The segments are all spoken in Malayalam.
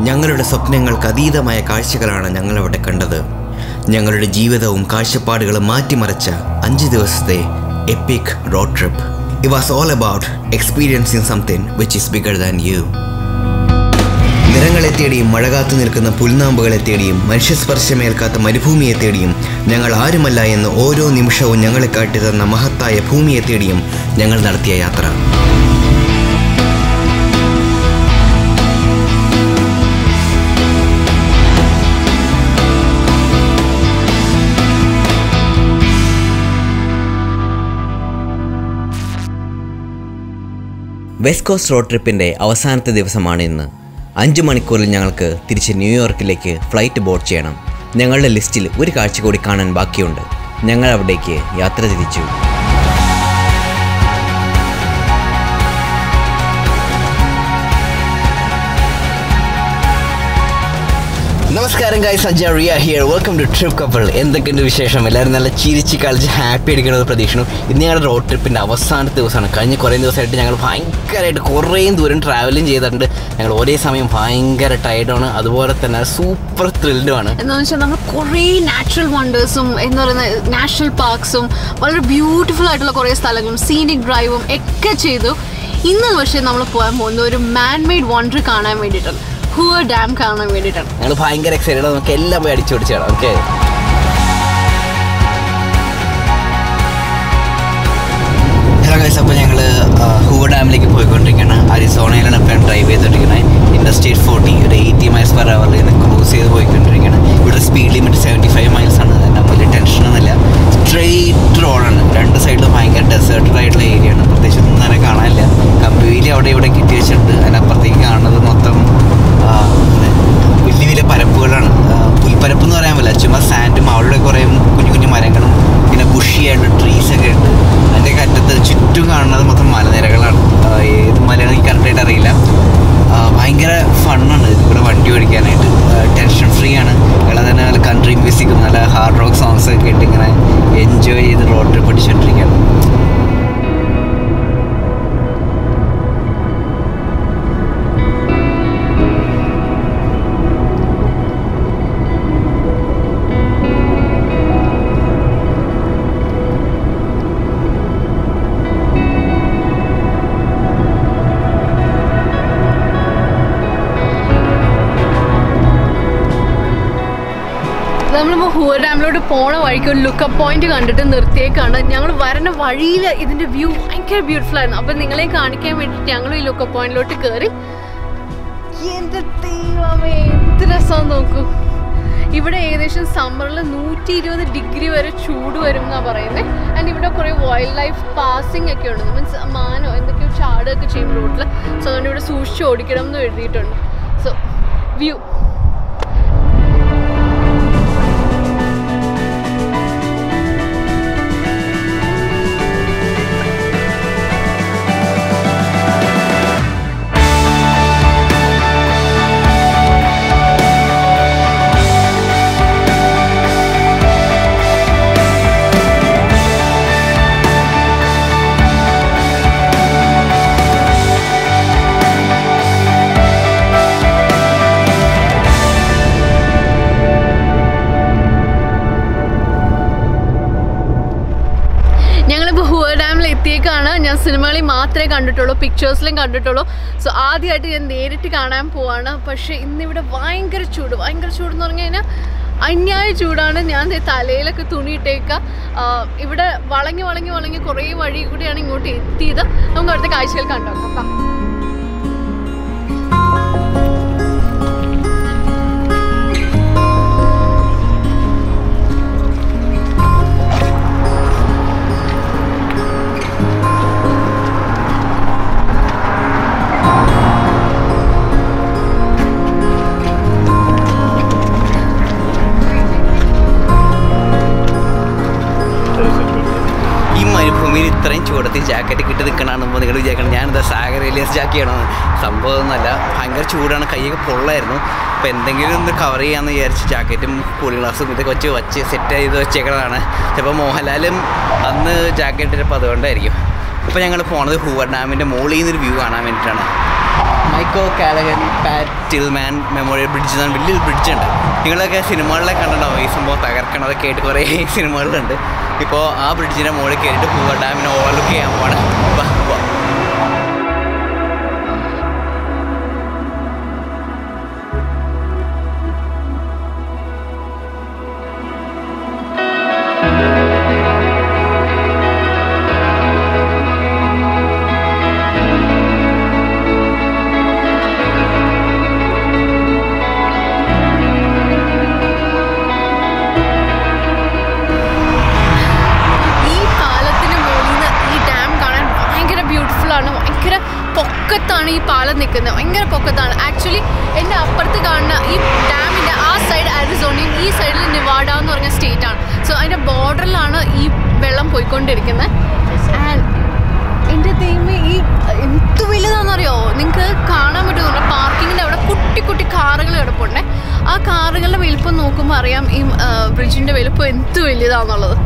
ഞങ്ങളുടെ സ്വപ്നങ്ങൾക്ക് അതീതമായ കാഴ്ചകളാണ് ഞങ്ങളവിടെ കണ്ടത്. ഞങ്ങളുടെ ജീവിതവും കാഴ്ചപ്പാടുകളും മാറ്റിമറിച്ച 5 ദിവസത്തെ EPIC road trip. It was all about experiencing something which is bigger than you. നിറങ്ങളെ തേടിയും മഴകാത്തു നിൽക്കുന്ന പുൽനാമ്പുകളെ തേടിയും മനുഷ്യസ്പർശമേൽക്കാത്ത മരുഭൂമിയെ തേടിയും ഞങ്ങൾ ആരുമല്ല എന്ന് ഓരോ നിമിഷവും ഞങ്ങളെ കാട്ടിത്തന്ന മഹത്തായ ഭൂമിയെ തേടിയും ഞങ്ങൾ നടത്തിയ യാത്ര. വെസ്റ്റ് കോസ്റ്റ് റോഡ് ട്രിപ്പിൻ്റെ അവസാനത്തെ ദിവസമാണ് ഇന്ന്. 5 മണിക്കൂറിൽ ഞങ്ങൾക്ക് തിരിച്ച് ന്യൂയോർക്കിലേക്ക് ഫ്ലൈറ്റ് ബോർഡ് ചെയ്യണം. ഞങ്ങളുടെ ലിസ്റ്റിൽ ഒരു കാഴ്ച കൂടി കാണാൻ ബാക്കിയുണ്ട്. ഞങ്ങൾ അവിടേക്ക് യാത്ര തിരിച്ചു. നമസ്കാരം guys, Sanjay, Riya here. Welcome to Trip Couple. എന്തൊക്കെയുണ്ട് വിശേഷം? എല്ലാവരും നല്ല ചിരിച്ച് കളിച്ച് ഹാപ്പി അടിക്കണമെന്ന് പ്രതീക്ഷിക്കുന്നു. ഇന്ന് ഞങ്ങളുടെ റോഡ് ട്രിപ്പിൻ്റെ അവസാനത്തെ ദിവസമാണ്. കഴിഞ്ഞ കുറേ ദിവസമായിട്ട് ഞങ്ങൾ ഭയങ്കരമായിട്ട് കുറേ ദൂരം ട്രാവലിംഗ് ചെയ്തിട്ടുണ്ട്. ഞങ്ങൾ ഒരേ സമയം ഭയങ്കര ടയർഡാണ്, അതുപോലെ തന്നെ സൂപ്പർ ത്രില്ഡുമാണ്. എന്താണെന്ന് വെച്ചാൽ നമ്മൾ കുറേ നാച്ചുറൽ വണ്ടേഴ്സും എന്ന് പറയുന്ന നാഷണൽ പാർക്സും വളരെ ബ്യൂട്ടിഫുൾ ആയിട്ടുള്ള കുറേ സ്ഥലങ്ങളും സീനിക് ഡ്രൈവും ഒക്കെ ചെയ്തു. ഇന്ന് പക്ഷേ നമ്മൾ പോകാൻ പോകുന്ന ഒരു മാൻ മെയ്ഡ് വണ്ടർ കാണാൻ വേണ്ടിയിട്ടാണ്. ഹൂവർ ഡാം കാണാൻ വേണ്ടിയിട്ടാണ്. ഞങ്ങൾ ഭയങ്കര എക്സൈറ്റഡ്. നമുക്ക് എല്ലാം പോയി അടിച്ചു പിടിച്ചാണ്. ഓക്കെ, ഹലോ ഗൈസ്, അപ്പോൾ ഞങ്ങൾ ഹൂവർ ഡാമിലേക്ക് പോയിക്കൊണ്ടിരിക്കുകയാണ്. അരിസോണയിലാണ് ഇപ്പോൾ ഡ്രൈവ് ചെയ്തുകൊണ്ടിരിക്കുന്നത്. ഇൻഡർസ്റ്റേറ്റ് 40 ഒരു 80 miles per hour ക്രൂസ് ചെയ്ത് പോയിക്കൊണ്ടിരിക്കുകയാണ്. ഇവിടെ സ്പീഡ് ലിമിറ്റ് 75 miles ആണ്. നമുക്ക് വലിയ ടെൻഷനൊന്നുമില്ല. സ്ട്രെയിറ്റ് റോഡാണ്. 2 സൈഡിലും ഭയങ്കര ഡെസേർട്ടഡ് ആയിട്ടുള്ള ഏരിയയാണ്. പ്രത്യേകിച്ച് ഒന്നും തന്നെ കാണാനില്ല. കമ്പിവേലി അവിടെ ഇവിടെ കിട്ടി വെച്ചിട്ടുണ്ട്. അതിനപ്പുറത്തേക്ക് കാണുന്നത് മൊത്തം വലിയ വലിയ പരപ്പുകളാണ്. പുൽപ്പരപ്പ് എന്ന് പറയാൻ പറ്റില്ല, ചുമ്മാ സാൻഡും അവിടെ കുറേ കുഞ്ഞു കുഞ്ഞു മരങ്ങളും പിന്നെ ബുഷിയായിട്ട് ട്രീസൊക്കെ ഉണ്ട്. അതിൻ്റെയൊക്കെ അറ്റത്ത് ചുറ്റും കാണുന്നത് മൊത്തം മലനിരകളാണ്. ഏത് മലയാണ് എനിക്ക് കറക്റ്റായിട്ട് അറിയില്ല. ഭയങ്കര ഫണ്ണാണ് ഇവിടെ വണ്ടി ഓടിക്കാനായിട്ട്. ടെൻഷൻ ഫ്രീ ആണ്. അല്ലാതെ തന്നെ നല്ല കൺട്രി മ്യൂസിക്കും നല്ല ഹാർഡ് റോക്ക് സോങ്സൊക്കെ ഇട്ട് ഇങ്ങനെ എൻജോയ് ചെയ്ത് റോഡ് ട്രിപ്പ് അടിച്ചുകൊണ്ടിരിക്കുകയാണ്. നമ്മളിപ്പോൾ ഹൂവർ ഡാമിലോട്ട് പോണ വഴിക്ക് ഒരു ലുക്കപ്പ് പോയിന്റ് കണ്ടിട്ട് നിർത്തിയേക്കാണ്. ഞങ്ങൾ വരുന്ന വഴിയിൽ ഇതിൻ്റെ വ്യൂ ഭയങ്കര ബ്യൂട്ടിഫുൾ ആയിരുന്നു. അപ്പം നിങ്ങളെ കാണിക്കാൻ വേണ്ടിയിട്ട് ഞങ്ങൾ ഈ ലുക്കപ്പ് പോയിന്റിലോട്ട് കയറി. എൻ്റെ ദൈവമേ, എന്ത് രസമാണെന്ന് നോക്കൂ. ഇവിടെ ഏകദേശം സമ്മറിൽ 120 ഡിഗ്രി വരെ ചൂട് വരും എന്നാണ് പറയുന്നത്. ആൻഡ് ഇവിടെ കുറേ വൈൽഡ് ലൈഫ് പാസിംഗ് ഒക്കെ ഉണ്ട്. മീൻസ് മാനോ എന്തൊക്കെയോ ചാടുകയൊക്കെ ചെയ്യും റോഡിൽ. സോ അതുകൊണ്ട് ഇവിടെ സൂക്ഷിച്ച് ഓടിക്കണം എന്ന് എഴുതിയിട്ടുണ്ട്. സോ വ്യൂ ഞാൻ സിനിമകളിൽ മാത്രമേ കണ്ടിട്ടുള്ളൂ, പിക്ചേഴ്സിലും കണ്ടിട്ടുള്ളൂ. സോ ആദ്യമായിട്ട് ഞാൻ നേരിട്ട് കാണാൻ പോവാണ്. പക്ഷേ ഇന്നിവിടെ ഭയങ്കര ചൂട് എന്ന് പറഞ്ഞു കഴിഞ്ഞാൽ അന്യായ ചൂടാണ്. ഞാൻ തലയിലൊക്കെ തുണിയിട്ടേക്കാം. ഇവിടെ വളഞ്ഞ് കുറേ വഴി കൂടിയാണ് ഇങ്ങോട്ട് എത്തിയത്. നമുക്ക് അവിടുത്തെ കാഴ്ചകൾ കണ്ടോക്കാം. ഇത്രയും ചൂടത്തിൽ ജാക്കറ്റ് കിട്ടി നിൽക്കണമെന്ന് നിങ്ങൾ വിചാരിക്കണം ഞാനെന്താ സാഗർ ഏലിയസ് ജാക്ക് ചെയ്യണമെന്ന്. സംഭവമൊന്നുമല്ല, ഭയങ്കര ചൂടാണ്, കൈയൊക്കെ പൊള്ളായിരുന്നു. അപ്പോൾ എന്തെങ്കിലും ഒന്ന് കവർ ചെയ്യാമെന്ന് വിചാരിച്ച് ജാക്കറ്റും കൂളിംഗ് ഗ്ലാസും ഇതൊക്കെ വെച്ച് സെറ്റ് ചെയ്ത് വെച്ചേക്കണതാണ്. ചിലപ്പോൾ മോഹൻലാലും അന്ന് ജാക്കറ്റ് ഇട്ടപ്പോൾ അതുകൊണ്ടായിരിക്കും. ഇപ്പോൾ ഞങ്ങൾ പോണത് ഹൂവർ ഡാമിൻ്റെ മുകളിൽ നിന്നൊരു വ്യൂ കാണാൻ വേണ്ടിയിട്ടാണ്. മൈക്കോ കാലഗൻ പാറ്റ് ടിൽമാൻ മെമ്മോറിയൽ ബ്രിഡ്ജ് എന്നാണ് വലിയൊരു ബ്രിഡ്ജുണ്ട്. നിങ്ങളൊക്കെ സിനിമകളിലൊക്കെ കണ്ടിട്ടുണ്ടാവും ഈ സംഭവം തകർക്കണതൊക്കെ ആയിട്ട് കുറേ സിനിമകളുണ്ട്. ഇപ്പോൾ ആ ബ്രിഡ്ജിൻ്റെ മുകളിൽ കയറിയിട്ട് ഹൂവർ ഡാമിനെ ഓവർലുക്ക് ചെയ്യാൻ പോകണം. പൊക്കത്താണ് ഈ പാലം നിൽക്കുന്നത്, ഭയങ്കര പൊക്കത്താണ്. ആക്ച്വലി എൻ്റെ അപ്പുറത്ത് കാണുന്ന ഈ ഡാമിൻ്റെ ആ സൈഡ് അരിസോണയും ഈ സൈഡിൽ നിവാഡ എന്ന് പറഞ്ഞ സ്റ്റേറ്റാണ്. സോ അതിൻ്റെ ബോർഡറിലാണ് ഈ വെള്ളം പോയിക്കൊണ്ടിരിക്കുന്നത്. ആൻഡ് എൻ്റെ ദൈവമേ, ഈ എന്ത് വലുതാണെന്നറിയോ, നിങ്ങൾക്ക് കാണാൻ പറ്റുന്നുണ്ട്. പാർക്കിങ്ങിൻ്റെ അവിടെ കുട്ടി കുട്ടി കാറുകൾ കിടപ്പുണ്ട്. ആ കാറുകളുടെ വലിപ്പം നോക്കുമ്പോൾ അറിയാം ഈ ബ്രിഡ്ജിൻ്റെ വലിപ്പം എന്ത് വലുതാണെന്നുള്ളത്.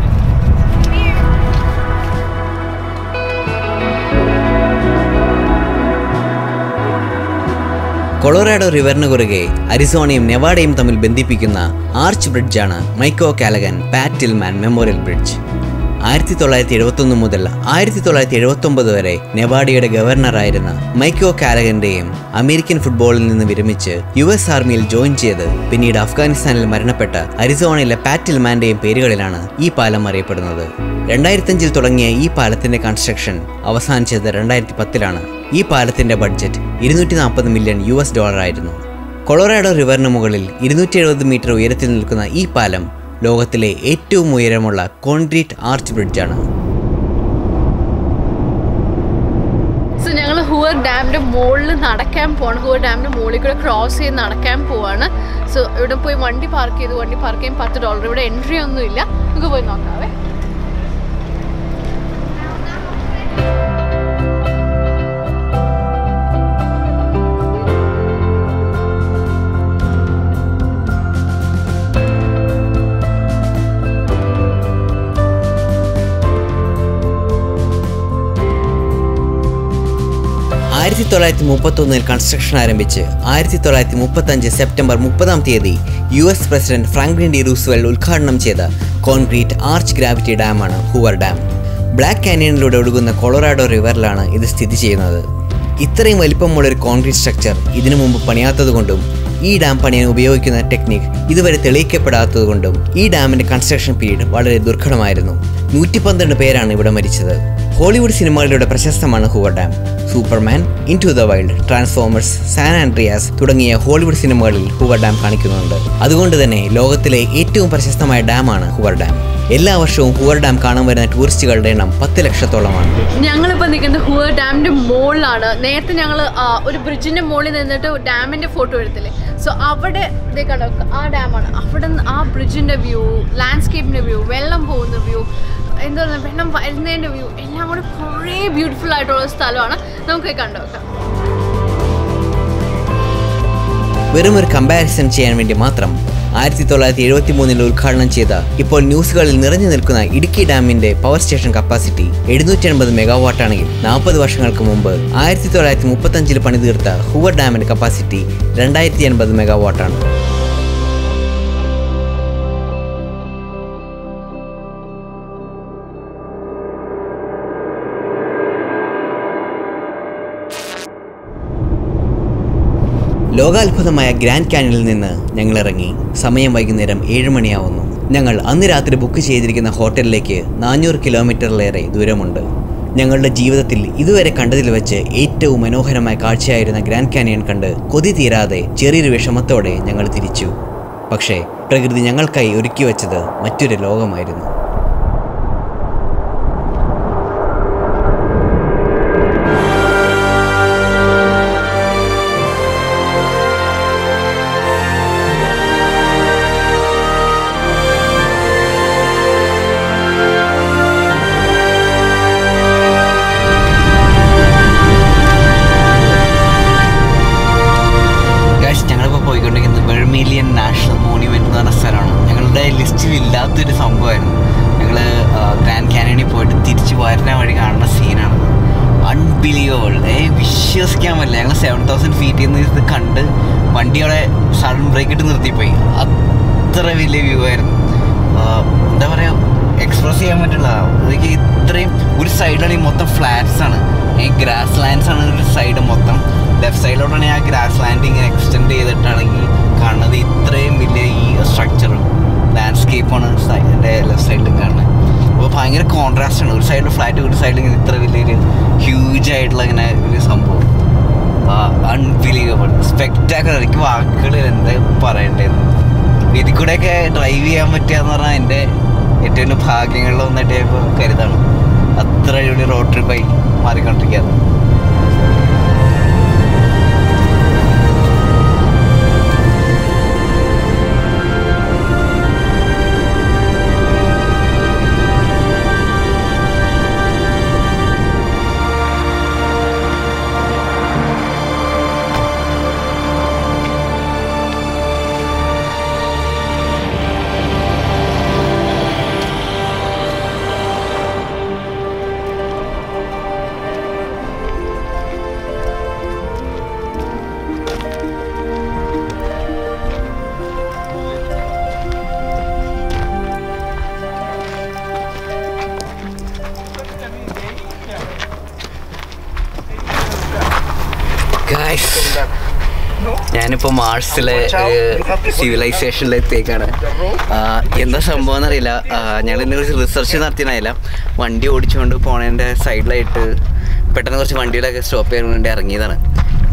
കൊളോറാഡോ റിവറിന് കുറുകെ അരിസോണയും നെവാഡയും തമ്മിൽ ബന്ധിപ്പിക്കുന്ന ആർച്ച് ബ്രിഡ്ജാണ് മൈക്കോ കാലഗൻ പാറ്റ് ടിൽമാൻ മെമ്മോറിയൽ ബ്രിഡ്ജ്. 1971 മുതൽ 1979 വരെ നെവാഡയുടെ ഗവർണറായിരുന്ന മൈക്കോ കാലഗന്റെയും അമേരിക്കൻ ഫുട്ബോളിൽ നിന്ന് വിരമിച്ച് US ആർമിയിൽ ജോയിൻ ചെയ്ത് പിന്നീട് അഫ്ഗാനിസ്ഥാനിൽ മരണപ്പെട്ട അരിസോണയിലെ പാറ്റ് ടിൽമാന്റെയും പേരുകളിലാണ് ഈ പാലം അറിയപ്പെടുന്നത്. 2005 തുടങ്ങിയ ഈ പാലത്തിന്റെ കൺസ്ട്രക്ഷൻ അവസാനിച്ചത് 2010 ഈ പാലത്തിന്റെ ബഡ്ജറ്റ് $240 മില്യൺ ആയിരുന്നു. കൊളോറാഡോ റിവറിന് മുകളിൽ 270 മീറ്റർ ഉയരത്തിൽ നിൽക്കുന്ന ഈ പാലം ലോകത്തിലെ ഏറ്റവും ഉയരമുള്ള കോൺക്രീറ്റ് ആർച്ച് ബ്രിഡ്ജാണ്. സോ ഞങ്ങൾ ഹൂവർ ഡാമിൻ്റെ മുകളിൽ നടക്കാൻ പോവാണ്. ഹൂവർ ഡാമിൻ്റെ മുകളിൽ കൂടെ ക്രോസ് ചെയ്ത് നടക്കാൻ പോവാണ്. സോ ഇവിടെ പോയി വണ്ടി പാർക്ക് ചെയ്യാൻ $10. ഇവിടെ എൻട്രി ഒന്നുമില്ല. നമുക്ക് പോയി നോക്കാവേ. ആയിരത്തി 1931 കൺസ്ട്രക്ഷൻ ആരംഭിച്ച് 1935 September 30 US president Franklin D Roosevelt ഉദ്ഘാടനം ചെയ്ത കോൺക്രീറ്റ് ആർച്ച് ഗ്രാവിറ്റി ഡാമാണ് ഹൂവർ ഡാം. ബ്ലാക്ക് കാനിയനിലൂടെ ഒഴുകുന്ന കൊളോറാഡോ റിവറിലാണ് ഇത് സ്ഥിതി ചെയ്യുന്നത്. ഇത്രയും വലിപ്പമുള്ളൊരു കോൺക്രീറ്റ് സ്ട്രക്ചർ ഇതിനു മുമ്പ് പണിയാത്തതുകൊണ്ടും ഈ ഡാം പണിയാൻ ഉപയോഗിക്കുന്ന ടെക്നിക് ഇതുവരെ തെളിയിക്കപ്പെടാത്തതുകൊണ്ടും ഈ ഡാമിന്റെ കൺസ്ട്രക്ഷൻ പീരീഡ് വളരെ ദുർഘടമായിരുന്നു. 112 പേരാണ് ഇവിടെ മരിച്ചത്. ഹോളിവുഡ് സിനിമകളിലൂടെ പ്രശസ്തമാണ് Hoover dam. Superman, into the wild, transformers, San Andreas തുടങ്ങിയ ഹോളിവുഡ് സിനിമകളിൽ ഹൂവർ ഡാം കാണിക്കുന്നുണ്ട്. അതുകൊണ്ട് തന്നെ ലോകത്തിലെ ഏറ്റവും പ്രശസ്തമായ ഡാമാണ് ഹൂവർ ഡാം. എല്ലാ വർഷവും ഹൂവർ ഡാം കാണാൻ വരുന്ന ടൂറിസ്റ്റുകളുടെ എണ്ണം 10 ലക്ഷത്തോളമാണ്. ഞങ്ങളിപ്പോൾ നിൽക്കുന്നത് ഹൂവർ ഡാമിൻ്റെ മുകളിലാണ്. നേരത്തെ ഞങ്ങൾ ഒരു ബ്രിഡ്ജിൻ്റെ മുകളിൽ നിന്നിട്ട് ഡാമിൻ്റെ ഫോട്ടോ എടുത്തില്ലേ. സോ അവിടെ ഇതേ കണ്ടോ, ആ ഡാമാണ്. അവിടെ നിന്ന് ആ ബ്രിഡ്ജിൻ്റെ വ്യൂ, ലാൻഡ്സ്കേപ്പിൻ്റെ വ്യൂ, വെള്ളം പോകുന്ന വ്യൂ, എന്താ പറയുക, വെള്ളം വരുന്നതിൻ്റെ വ്യൂ, എല്ലാം കൂടെ കുറേ ബ്യൂട്ടിഫുൾ ആയിട്ടുള്ള സ്ഥലമാണ്. നമുക്ക് കണ്ടുനോക്കാം. വെറും ഒരു കമ്പാരിസൺ ചെയ്യാൻ വേണ്ടി മാത്രം 1973 ഉദ്ഘാടനം ചെയ്ത ഇപ്പോൾ ന്യൂസുകളിൽ നിറഞ്ഞു നിൽക്കുന്ന ഇടുക്കി ഡാമിന്റെ പവർ സ്റ്റേഷൻ കപ്പാസിറ്റി 780 മെഗാവാട്ടാണെങ്കിൽ 40 വർഷങ്ങൾക്ക് മുമ്പ് 1935 പണിതീർത്ത ഹൂവർ ഡാമിന്റെ കപ്പാസിറ്റി 2080 മെഗാവാട്ടാണ്. ലോകാത്ഭുതമായ ഗ്രാൻഡ് കാനിയനിൽ നിന്ന് ഞങ്ങൾ ഇറങ്ങി. സമയം വൈകുന്നേരം 7 മണിയാവുന്നു. ഞങ്ങൾ അന്ന് രാത്രി ബുക്ക് ചെയ്തിരിക്കുന്ന ഹോട്ടലിലേക്ക് 400 കിലോമീറ്ററിലേറെ ദൂരമുണ്ട്. ഞങ്ങളുടെ ജീവിതത്തിൽ ഇതുവരെ കണ്ടതിൽ വെച്ച് ഏറ്റവും മനോഹരമായ കാഴ്ചയായിരുന്ന ഗ്രാൻഡ് കാനിയൻ കണ്ട് കൊതി തീരാതെ ചെറിയൊരു വിഷമത്തോടെ ഞങ്ങൾ തിരിച്ചു. പക്ഷേ പ്രകൃതി ഞങ്ങൾക്കായി ഒരുക്കി വെച്ചത് മറ്റൊരു ലോകമായിരുന്നു. വെർമിലിയൻ നാഷണൽ മോണ്യുമെൻ്റ് എന്ന് പറഞ്ഞ സ്ഥലമാണ്. ഞങ്ങളുടെ ലിസ്റ്റിൽ ഇല്ലാത്തൊരു സംഭവമായിരുന്നു. ഞങ്ങൾ ഗ്രാൻഡ് കാനിയനിൽ പോയിട്ട് തിരിച്ച് വരുന്ന വഴി കാണുന്ന സീനാണ്. അൺബിലീവബിൾ. വിശ്വസിക്കാൻ പറ്റില്ല. ഞങ്ങൾ 7000 ഫീറ്റിൽ നിന്ന് ഇത് കണ്ട് വണ്ടി അവിടെ സഡൻ ബ്രേക്ക് ഇട്ട് നിർത്തിപ്പോയി. അത്ര വലിയ വ്യൂ ആയിരുന്നു. എന്താ പറയുക, എക്സ്പ്രസ് ചെയ്യാൻ പറ്റില്ല. അതൊക്കെ ഇത്രയും ഒരു സൈഡിലാണെങ്കിൽ മൊത്തം ഫ്ലാറ്റ്സ് ആണ്, ഗ്രാസ് ലാൻഡ്സ് ആണ് ഒരു സൈഡ് മൊത്തം. ലെഫ്റ്റ് സൈഡിലോട്ടാണെങ്കിൽ ആ ഗ്രാസ് ലാൻഡ് ഇങ്ങനെ എക്സ്റ്റെൻഡ് ചെയ്തിട്ടാണെങ്കിൽ കാണുന്നത് ഇത്രയും വലിയ ഈ സ്ട്രക്ചറും ലാൻഡ്സ്കേപ്പാണ് എൻ്റെ ലെഫ്റ്റ് സൈഡിലും കാണുന്നത്. അപ്പോൾ ഭയങ്കര കോൺട്രാസ്റ്റ് ആണ്. ഒരു സൈഡിൽ ഫ്ലാറ്റ്, ഒരു സൈഡിൽ ഇങ്ങനെ ഇത്ര വലിയൊരു ഹ്യൂജ് ആയിട്ടുള്ള ഇങ്ങനെ ഒരു സംഭവം. Unbelievable, spectacular. എനിക്ക് വാക്കുകളിൽ എന്താ പറയേണ്ടത്. ഇതിൽ കൂടെയൊക്കെ ഡ്രൈവ് ചെയ്യാൻ പറ്റുക എന്ന് പറഞ്ഞാൽ എൻ്റെ ഏറ്റവും വലിയ ഭാഗ്യങ്ങളിലൊന്നായിട്ട് ഇപ്പോൾ കരുതാണ്. അത്ര വലിയ റോഡ് ട്രിപ്പായി മാറിക്കൊണ്ടിരിക്കുകയാണ്. ഞാനിപ്പോൾ മാർസിലെ സിവിലൈസേഷനിലെത്തിയേക്കാണ്. എന്താ സംഭവം എന്നറിയില്ല. ഞങ്ങളിതിനെ കുറിച്ച് റിസർച്ച് നടത്തിയതായില്ല. വണ്ടി ഓടിച്ചുകൊണ്ട് പോണതിൻ്റെ സൈഡിലായിട്ട് പെട്ടെന്ന് കുറച്ച് വണ്ടികളൊക്കെ സ്റ്റോപ്പ് ചെയ്യാൻ വേണ്ടി ഇറങ്ങിയതാണ്.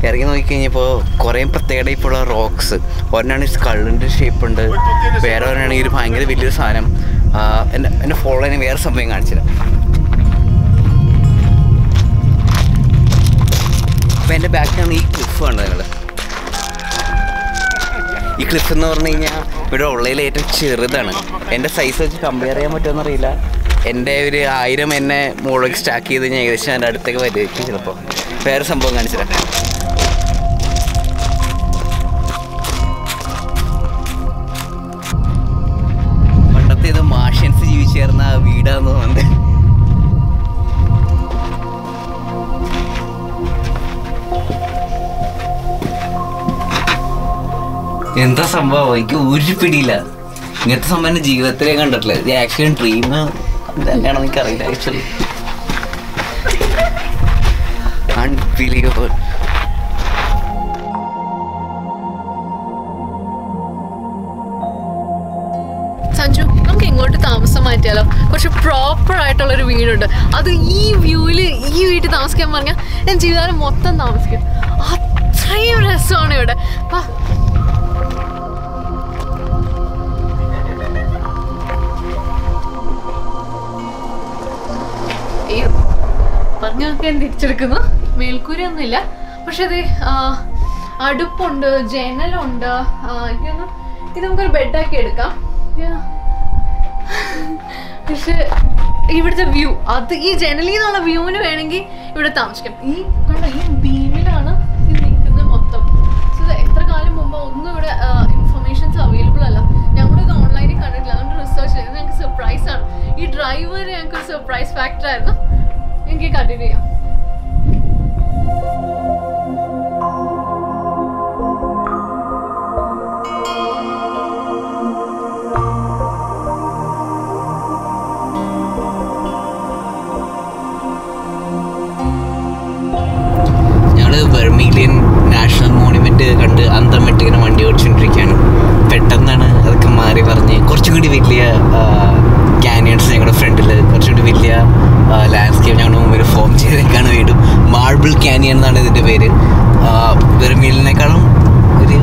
ഇറങ്ങി നോക്കിക്കഴിഞ്ഞപ്പോൾ കുറേ പ്രത്യേക ടൈപ്പുള്ള റോക്സ്. ഒരെണ്ണാണ് സ്കള്ളിൻ്റെ ഷേപ്പ് ഉണ്ട്, വേറെ ഒരെണ്ണാണെങ്കിൽ ഒരു ഭയങ്കര വലിയൊരു സാധനം. എന്നെ ഫോളോ ചെയ്യാൻ വേറെ സംഭവം കാണിച്ചില്ല. അപ്പോൾ എൻ്റെ ബാക്കിലാണ് ഈ ക്ലിഫ് കണ്ടത്. നിങ്ങൾ ഈ ക്ലിഫ് എന്ന് പറഞ്ഞു കഴിഞ്ഞാൽ ഇവിടെ ഉള്ളതിൽ ഏറ്റവും ചെറുതാണ്. എൻ്റെ സൈസ് വെച്ച് കമ്പയർ ചെയ്യാൻ പറ്റുമെന്ന് അറിയില്ല. എൻ്റെ ഒരു 1000 എന്നെ മുകളിലേക്ക് സ്റ്റാക്ക് ചെയ്ത് കഴിഞ്ഞാൽ ഏകദേശം എൻ്റെ അടുത്തേക്ക് വരുമായിരിക്കും ചിലപ്പോൾ. വേറെ സംഭവം കാണിച്ചില്ല. പണ്ടത്തെ ഇത് മാർഷ്യൻസ് ജീവിച്ചേർന്ന വീടാന്ന് തോന്നുന്നുണ്ട്. എന്താ സംഭവം എനിക്ക് ഒരു പിടിയില്ല. ഇങ്ങനത്തെ സംഭവം എൻ്റെ ജീവിതത്തിലേ കണ്ടിട്ടില്ല. ഇത് ആക്ച്വലി ഡ്രീം തന്നെയാണെന്ന് എനിക്കറിയില്ല. Actually unbelievable. സഞ്ജു, നമുക്ക് ഇങ്ങോട്ട് താമസം മാറ്റിയാലോ? കുറച്ച് പ്രോപ്പർ ആയിട്ടുള്ളൊരു വീടുണ്ട്. അത് ഈ വ്യൂവിൽ ഈ വീട്ടിൽ താമസിക്കാൻ പറഞ്ഞാൽ ഞാൻ ജീവിതകാലം മൊത്തം താമസിക്കും. അത്രയും രസമാണ് ഇവിടെ. പറഞ്ഞൊക്കെ തിരിച്ചെടുക്കുന്നു. മേൽക്കൂരയൊന്നുമില്ല, പക്ഷെ അത് അടുപ്പുണ്ട്, ജനലുണ്ട്. ഇത് നമുക്കൊരു ബെഡാക്കി എടുക്കാം. പക്ഷെ ഇവിടുത്തെ വ്യൂ, അത് ഈ ജനലിൽ നിന്നുള്ള വ്യൂവിന് വേണമെങ്കിൽ ഇവിടെ താമസിക്കാം. ഈ കണ്ട ഈ ബീമിലാണ് ഇത് നിൽക്കുന്നത് മൊത്തം. സോ എത്ര കാലം മുമ്പ് ഒന്നും ഇവിടെ ഇൻഫർമേഷൻസ് അവൈലബിൾ അല്ല. ഞങ്ങളിത് ഓൺലൈനിൽ കണ്ടിട്ടില്ല, അതുകൊണ്ട് റിസർച്ച് ചെയ്തത്. ഞങ്ങൾക്ക് സർപ്രൈസ് ആണ്. ഈ ഡ്രൈവർ ഞങ്ങൾക്ക് ഒരു സർപ്രൈസ് ഫാക്ടർ ആയിരുന്നു. എനിക്ക് കണ്ടിന്യൂ ചെയ്യാം. ഞങ്ങൾ വെർമിലിയൻ നാഷണൽ മോണുമെന്റ് കണ്ട് അന്തം വിട്ടിങ്ങനെ വണ്ടി ഓടിച്ചുകൊണ്ടിരിക്കുകയാണ്. പെട്ടെന്നാണ് അതൊക്കെ മാറി പറഞ്ഞ് കുറച്ചും കൂടി വലിയ കാനിയൻസ് ഞങ്ങളുടെ ഫ്രണ്ടിൽ, കുറച്ചുകൂടി വലിയ ലാൻഡ്സ്കേപ്പ് ഞങ്ങളുടെ മുമ്പിൽ ഫോം ചെയ്തേക്കാണ് വീടും. മാർബിൾ കാനിയൻ എന്നാണ് ഇതിൻ്റെ പേര്. വെർമിലിയനേക്കാളും ഒരു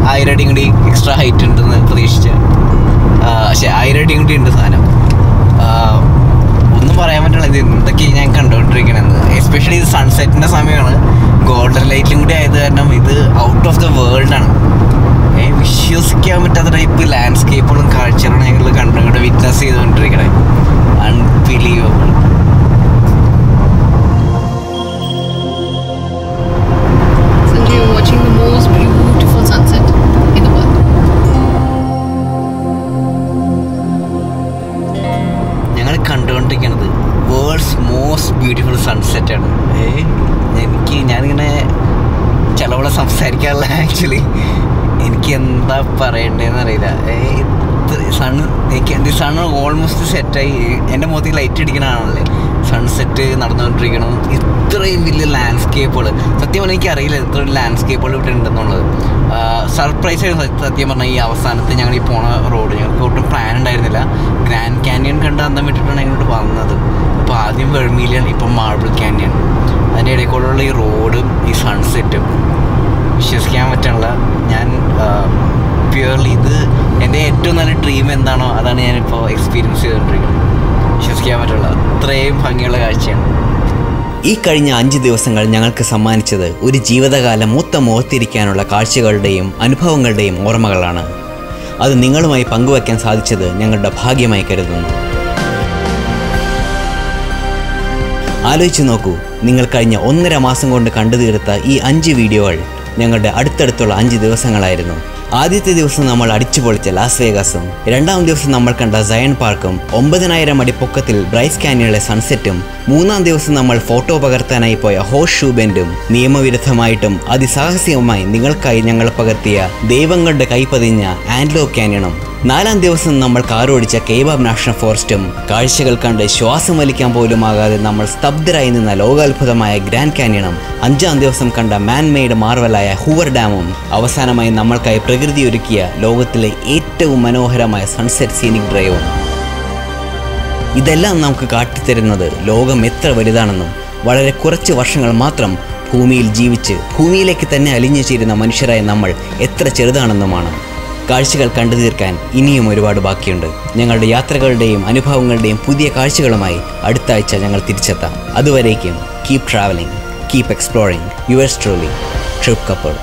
1000 അടി കൂടി എക്സ്ട്രാ ഹൈറ്റ് ഉണ്ടെന്ന് പ്രതീക്ഷിച്ച, പക്ഷേ 1000 അടി കൂടി ഉണ്ട് സാധനം. ഒന്നും പറയാൻ പറ്റില്ല ഇത് എന്തൊക്കെയാണ് ഞാൻ കണ്ടുകൊണ്ടിരിക്കണമെന്ന്. എസ്പെഷ്യലി ഇത് സൺസെറ്റിൻ്റെ സമയമാണ്. ഗോൾഡൻ ലൈറ്റിലും കൂടി ആയത് കാരണം ഇത് ഔട്ട് ഓഫ് ദ വേൾഡാണ്. വിശ്വസിക്കാൻ പറ്റാത്ത ടൈപ്പ് ലാൻഡ്സ്കേപ്പുകളും കാഴ്ചകളും ഞങ്ങൾ കണ്ടുകൊണ്ട് വിറ്റ്നസ് ചെയ്തുകൊണ്ടിരിക്കണേ. അൺബിലീവബിൾ. ഞങ്ങൾ കണ്ടുകൊണ്ടിരിക്കുന്നത് വേൾഡ്സ് മോസ്റ്റ് ബ്യൂട്ടിഫുൾ സൺസെറ്റ് എനിക്ക് എന്താ പറയണ്ടതെന്ന് അറിയില്ല. സണ്ണ് ഓൾമോസ്റ്റ് സെറ്റായി. എൻ്റെ മുഖത്തേക്ക് ലൈറ്റ് അടിക്കണതാണല്ലേ, സൺസെറ്റ് നടന്നുകൊണ്ടിരിക്കണം. ഇത്രയും വലിയ ലാൻഡ്സ്കേപ്പുകൾ, സത്യം പറഞ്ഞാൽ എനിക്കറിയില്ല ഇത്ര ഒരു ലാൻഡ്സ്കേപ്പുകൾ ഇവിടെ ഉണ്ടെന്നുള്ളത്. സർപ്രൈസ് ആയിരുന്നു സത്യം പറഞ്ഞാൽ. ഈ അവസാനത്ത് ഞങ്ങൾ ഈ പോണ റോഡ് ഞങ്ങൾക്ക് ഒട്ടും പ്ലാൻ ഉണ്ടായിരുന്നില്ല. ഗ്രാൻഡ് കാനിയൻ കണ്ട് അന്തം വിട്ടിട്ടാണ് ഞങ്ങളോട് വന്നത്. അപ്പോൾ ആദ്യം വെർമിലിയൻ, ഇപ്പം മാർബിൾ കാനിയൻ. അതിൻ്റെ ഇടയ്ക്കൂടെയുള്ള ഈ റോഡും ഈ സൺസെറ്റും വിശ്വസിക്കാൻ പറ്റുന്നില്ല. ഞാൻ പ്യുവർലി ഇത് എൻ്റെ ഏറ്റവും നല്ല ഡ്രീം എന്താണോ അതാണ് ഞാനിപ്പോൾ എക്സ്പീരിയൻസ് ചെയ്തുകൊണ്ടിരിക്കുന്നത്. വിശ്വസിക്കാൻ പറ്റുള്ള അത്രയും ഭംഗിയുള്ള കാഴ്ചയാണ്. ഈ കഴിഞ്ഞ 5 ദിവസങ്ങൾ ഞങ്ങൾക്ക് സമ്മാനിച്ചത് ഒരു ജീവിതകാലം മൊത്തം ഓർത്തിരിക്കാനുള്ള കാഴ്ചകളുടെയും അനുഭവങ്ങളുടെയും ഓർമ്മകളാണ്. അത് നിങ്ങളുമായി പങ്കുവയ്ക്കാൻ സാധിച്ചത് ഞങ്ങളുടെ ഭാഗ്യമായി കരുതുന്നു. ആലോചിച്ച് നോക്കൂ, നിങ്ങൾ കഴിഞ്ഞ 1.5 മാസം കൊണ്ട് കണ്ടു തീർത്ത ഈ 5 വീഡിയോകൾ ഞങ്ങളുടെ അടുത്തടുത്തുള്ള 5 ദിവസങ്ങളായിരുന്നു. ആദ്യത്തെ ദിവസം നമ്മൾ അടിച്ചുപൊളിച്ച ലാസ് വേഗാസും, 2ാം ദിവസം നമ്മൾ കണ്ട സയൺ പാർക്കും, 9000 അടി പൊക്കത്തിൽ ബ്രൈസ് കാനിയനിലെ സൺസെറ്റും, 3ാം ദിവസം നമ്മൾ ഫോട്ടോ പകർത്താനായി പോയ ഹോഴ്സ് ഷൂ ബെൻഡും, നിയമവിരുദ്ധമായിട്ടും അതിസാഹസികമായി നിങ്ങൾക്കായി ഞങ്ങൾ പകർത്തിയ ദൈവങ്ങളുടെ കൈപ്പതിഞ്ഞ ആൻഡ്ലോ കാനിയനും, 4ാം ദിവസം നമ്മൾ കാറോടിച്ച കേബാബ് നാഷണൽ ഫോറസ്റ്റും, കാഴ്ചകൾ കണ്ട് ശ്വാസം വലിക്കാൻ പോലും ആകാതെ നമ്മൾ സ്തബ്ധരായി നിന്ന ലോകാത്ഭുതമായ ഗ്രാൻഡ് കാനിയനും, 5ാം ദിവസം കണ്ട മാൻ മെയ്ഡ് മാർവലായ ഹൂവർ ഡാമും, അവസാനമായി നമ്മൾക്കായി പ്രകൃതി ഒരുക്കിയ ലോകത്തിലെ ഏറ്റവും മനോഹരമായ സൺസെറ്റ് സീനിക് ഡ്രൈവും. ഇതെല്ലാം നമുക്ക് കാട്ടിത്തരുന്നത് ലോകം എത്ര വലുതാണെന്നും വളരെ കുറച്ച് വർഷങ്ങൾ മാത്രം ഭൂമിയിൽ ജീവിച്ച് ഭൂമിയിലേക്ക് തന്നെ അലിഞ്ഞു ചേരുന്ന മനുഷ്യരായ നമ്മൾ എത്ര ചെറുതാണെന്നുമാണ്. കാഴ്ചകൾ കണ്ടു തീർക്കാൻ ഇനിയും ഒരുപാട് ബാക്കിയുണ്ട്. ഞങ്ങളുടെ യാത്രകളുടെയും അനുഭവങ്ങളുടെയും പുതിയ കാഴ്ചകളുമായി അടുത്ത ആഴ്ച ഞങ്ങൾ തിരിച്ചെത്താം. അതുവരേക്കും keep travelling, keep exploring. Yours truly, trip couple.